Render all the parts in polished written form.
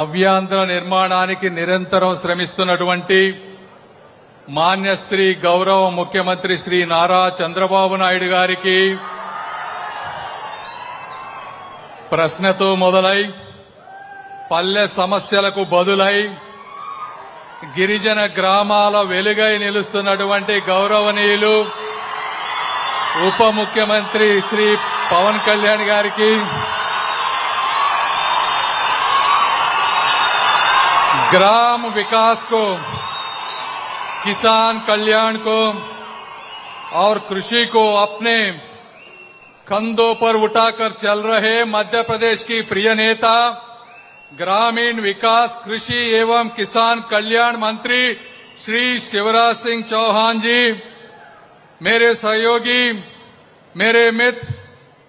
నవ్యాంధ్ర నిర్మాణానికి నిరంతరం శ్రమిస్తున్నటువంటి మాన్యశ్రీ గౌరవ ముఖ్యమంత్రి శ్రీ నారా చంద్రబాబు నాయుడు గారికి ప్రశ్నతో మొదలై పల్లె సమస్యలకు బదులై గిరిజన గ్రామాల వెలుగై నిలుస్తున్నటువంటి గౌరవనీయులు ఉప ముఖ్యమంత్రి శ్రీ పవన్ కళ్యాణ్ గారికి ग्राम विकास को, किसान कल्याण को और कृषि को अपने कंधों पर उठाकर चल रहे मध्य प्रदेश की प्रिय नेता ग्रामीण विकास कृषि एवं किसान कल्याण मंत्री श्री शिवराज सिंह चौहान जी, मेरे सहयोगी, मेरे मित्र,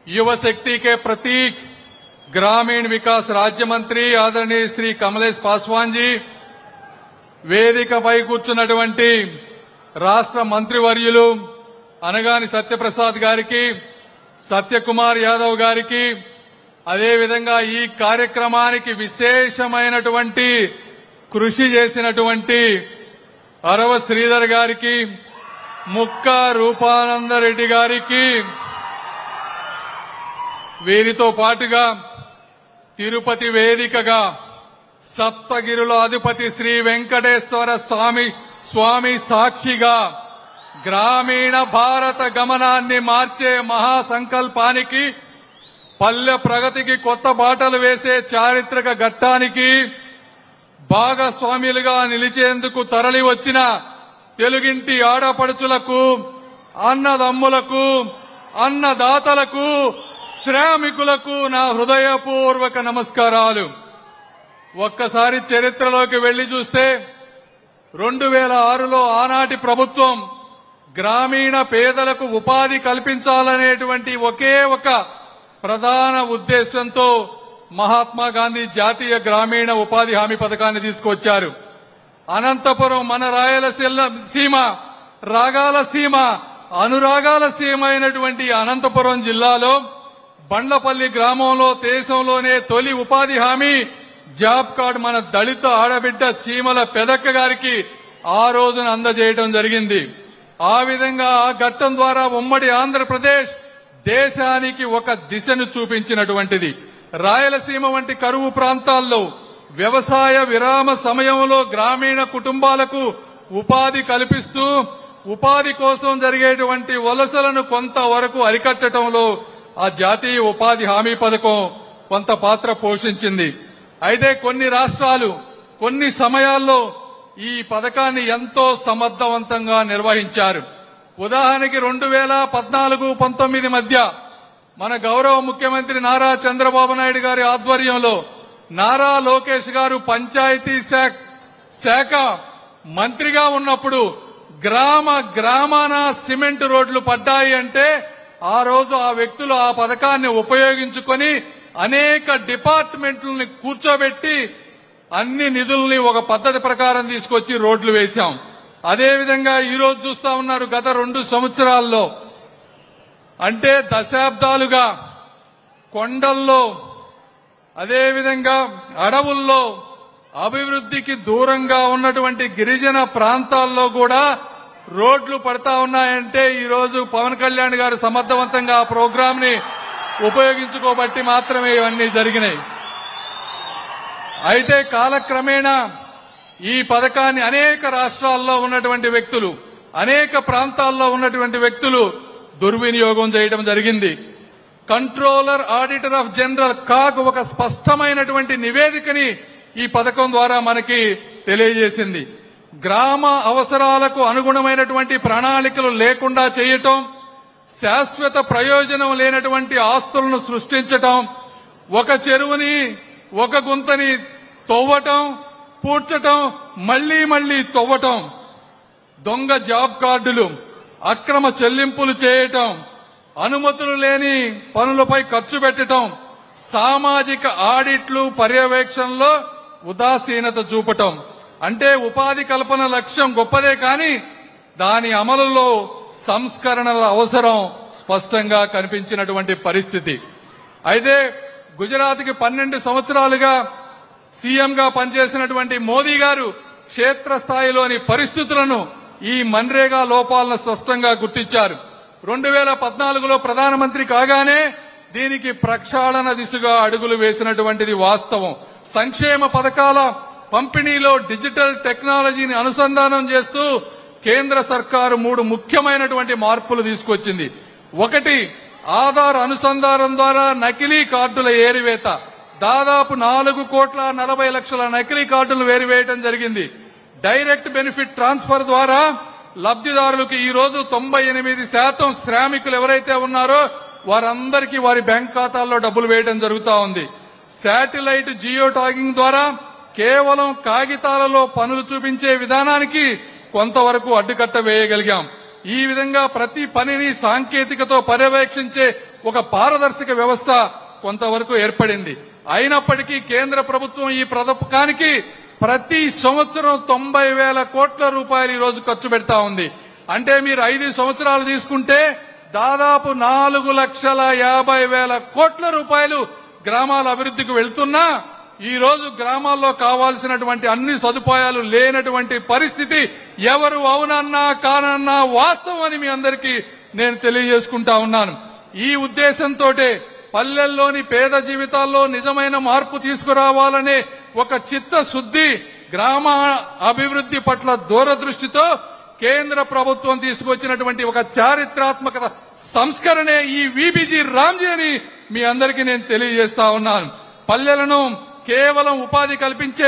युवा शक्ति के प्रतीक ग्रामीण विकास राज्य मंत्री आदरणीय श्री कमलेश पासवान जी, వేదికపై కూర్చున్నటువంటి రాష్ట్ర మంత్రివర్యులు అనగాని సత్యప్రసాద్ గారికి, సత్యకుమార్ యాదవ్ గారికి, అదేవిధంగా ఈ కార్యక్రమానికి విశేషమైనటువంటి కృషి చేసినటువంటి అరవ శ్రీధర్ గారికి, ముక్కా రూపానందరెడ్డి గారికి, వీరితో పాటుగా తిరుపతి వేదికగా సప్తగిరుల అధిపతి శ్రీ వెంకటేశ్వర స్వామి సాక్షిగా గ్రామీణ భారత గమనాన్ని మార్చే మహాసంకల్పానికి, పల్లె ప్రగతికి కొత్త బాటలు వేసే చారిత్రక ఘట్టానికి భాగస్వాములుగా నిలిచేందుకు తరలి వచ్చిన తెలుగింటి ఆడపడుచులకు, అన్నదమ్ములకు, అన్నదాతలకు, శ్రామికులకు నా హృదయపూర్వక నమస్కారాలు. ఒక్కసారి చరిత్రలోకి వెళ్లి చూస్తే 2006లో ఆనాటి ప్రభుత్వం గ్రామీణ పేదలకు ఉపాధి కల్పించాలనేటువంటి ఒకే ఒక ప్రధాన ఉద్దేశంతో మహాత్మా గాంధీ జాతీయ గ్రామీణ ఉపాధి హామీ పథకాన్ని తీసుకొచ్చారు. అనంతపురం మన రాయలసీమ, రాగాల సీమ, అనురాగాల సీమ అయినటువంటి అనంతపురం జిల్లాలో బండ్లపల్లి గ్రామంలో దేశంలోనే తొలి ఉపాధి హామీ జాబ్ కార్డ్ మన దళిత ఆడబిడ్డ చీమల పెదక్క గారికి ఆ రోజున అందజేయడం జరిగింది. ఆ విధంగా ఆ ఘట్టం ద్వారా ఉమ్మడి ఆంధ్రప్రదేశ్ దేశానికి ఒక దిశను చూపించినటువంటిది. రాయలసీమ వంటి కరువు ప్రాంతాల్లో వ్యవసాయ విరామ సమయంలో గ్రామీణ కుటుంబాలకు ఉపాధి కల్పిస్తూ ఉపాధి కోసం జరిగేటువంటి వలసలను కొంతవరకు అరికట్టడంలో ఆ జాతీయ ఉపాధి హామీ పథకం కొంత పాత్ర పోషించింది. అయితే కొన్ని రాష్ట్రాలు కొన్ని సమయాల్లో ఈ పథకాన్ని ఎంతో సమర్థవంతంగా నిర్వహించారు. ఉదాహరణకి 2014-19 మధ్య మన గౌరవ ముఖ్యమంత్రి నారా చంద్రబాబు నాయుడు గారి ఆధ్వర్యంలో నారా లోకేష్ గారు పంచాయతీ శాఖ మంత్రిగా ఉన్నప్పుడు గ్రామాన సిమెంట్ రోడ్లు పడ్డాయి అంటే ఆ రోజు ఆ వ్యక్తులు ఆ పథకాన్ని ఉపయోగించుకొని అనేక డిపార్ట్మెంట్లని కూర్చోబెట్టి అన్ని నిధుల్ని ఒక పద్ధతి ప్రకారం తీసుకొచ్చి రోడ్లు వేశాం. అదేవిధంగా ఈ రోజు చూస్తా ఉన్నారు, గత 2 సంవత్సరాల్లో అంటే దశాబ్దాలుగా కొండల్లో అదేవిధంగా అడవుల్లో అభివృద్ధికి దూరంగా ఉన్నటువంటి గిరిజన ప్రాంతాల్లో కూడా రోడ్లు పడతా ఉన్నాయంటే ఈ రోజు పవన్ కళ్యాణ్ గారు సమర్థవంతంగా ఆ ప్రోగ్రామ్ ని ఉపయోగించుకోబట్టి మాత్రమే ఇవన్నీ జరిగినాయి. అయితే కాలక్రమేణా ఈ పథకాన్ని అనేక రాష్ట్రాల్లో ఉన్నటువంటి వ్యక్తులు, అనేక ప్రాంతాల్లో ఉన్నటువంటి వ్యక్తులు దుర్వినియోగం చేయడం జరిగింది. Controller auditor of general CAG ఒక స్పష్టమైనటువంటి నివేదికని ఈ పథకం ద్వారా మనకి తెలియజేసింది. గ్రామ అవసరాలకు అనుగుణమైనటువంటి ప్రణాళికలు లేకుండా చేయటం, శాశ్వత ప్రయోజనం లేనటువంటి ఆస్తులను సృష్టించటం, ఒక చెరువుని ఒక గుంతని తవ్వటం, పూడ్చటం, మళ్లీ తవ్వటం, దొంగ జాబ్ కార్డులు, అక్రమ చెల్లింపులు చేయటం, అనుమతులు లేని పనులపై ఖర్చు పెట్టడం, సామాజిక ఆడిట్లు పర్యవేక్షణలో ఉదాసీనత చూపటం. అంటే ఉపాధి కల్పన లక్ష్యం గొప్పదే కానీ దాని అమలులో సంస్కరణల అవసరం స్పష్టంగా కనిపించినటువంటి పరిస్థితి. అయితే గుజరాత్కి 12 సంవత్సరాలుగా సీఎంగా పనిచేసినటువంటి మోదీ గారు క్షేత్రస్థాయిలోని పరిస్థితులను ఈ మన్రేగా లోపాలను స్పష్టంగా గుర్తించారు. 2014లో ప్రధానమంత్రి కాగానే దీనికి ప్రక్షాళన దిశగా అడుగులు వేసినటువంటిది వాస్తవం. సంక్షేమ పథకాల పంపిణీలో డిజిటల్ టెక్నాలజీని అనుసంధానం చేస్తూ కేంద్ర సర్కారు 3 ముఖ్యమైనటువంటి మార్పులు తీసుకొచ్చింది. ఒకటి, ఆధార్ అనుసంధానం ద్వారా నకిలీ కార్డుల ఏరివేత. దాదాపు 4,40,00,000 నకిలీ కార్డులు వేరివేయడం జరిగింది. డైరెక్ట్ బెనిఫిట్ ట్రాన్స్ఫర్ ద్వారా లబ్ధిదారులకు ఈ రోజు 98% శ్రామికులు ఎవరైతే ఉన్నారో వారందరికీ వారి బ్యాంక్ ఖాతాల్లో డబ్బులు వేయడం జరుగుతా ఉంది. శాటిలైట్ జియో ట్యాగింగ్ ద్వారా కేవలం కాగితాలలో పనులు చూపించే విధానానికి కొంతవరకు అడ్డుకట్ట వేయగలిగాం. ఈ విధంగా ప్రతి పనిని సాంకేతికతో పర్యవేక్షించే ఒక పారదర్శక వ్యవస్థ కొంతవరకు ఏర్పడింది. అయినప్పటికీ కేంద్ర ప్రభుత్వం ఈ పథకానికి ప్రతి సంవత్సరం 90,000 కోట్ల రూపాయలు ఈ రోజు ఖర్చు పెడతా ఉంది. అంటే మీరు 5 సంవత్సరాలు తీసుకుంటే దాదాపు 4,50,000 కోట్ల రూపాయలు గ్రామాల అభివృద్ధికి వెళ్తున్నా ఈ రోజు గ్రామాల్లో కావాల్సినటువంటి అన్ని సదుపాయాలు లేనటువంటి పరిస్థితి ఎవరు అవునన్నా కానన్నా వాస్తవం అని మీ అందరికీ నేను తెలియజేసుకుంటా ఉన్నాను. ఈ ఉద్దేశంతోటే పల్లెల్లోని పేద జీవితాల్లో నిజమైన మార్పు తీసుకురావాలనే ఒక చిత్తశుద్ధి, గ్రామ అభివృద్ధి పట్ల దూరదృష్టితో కేంద్ర ప్రభుత్వం తీసుకొచ్చినటువంటి ఒక చారిత్రాత్మక సంస్కరణే ఈ వీబీజీ రామ్జీ అని మీ అందరికీ నేను తెలియజేస్తా ఉన్నాను. పల్లెలను కేవలం ఉపాధి కల్పించే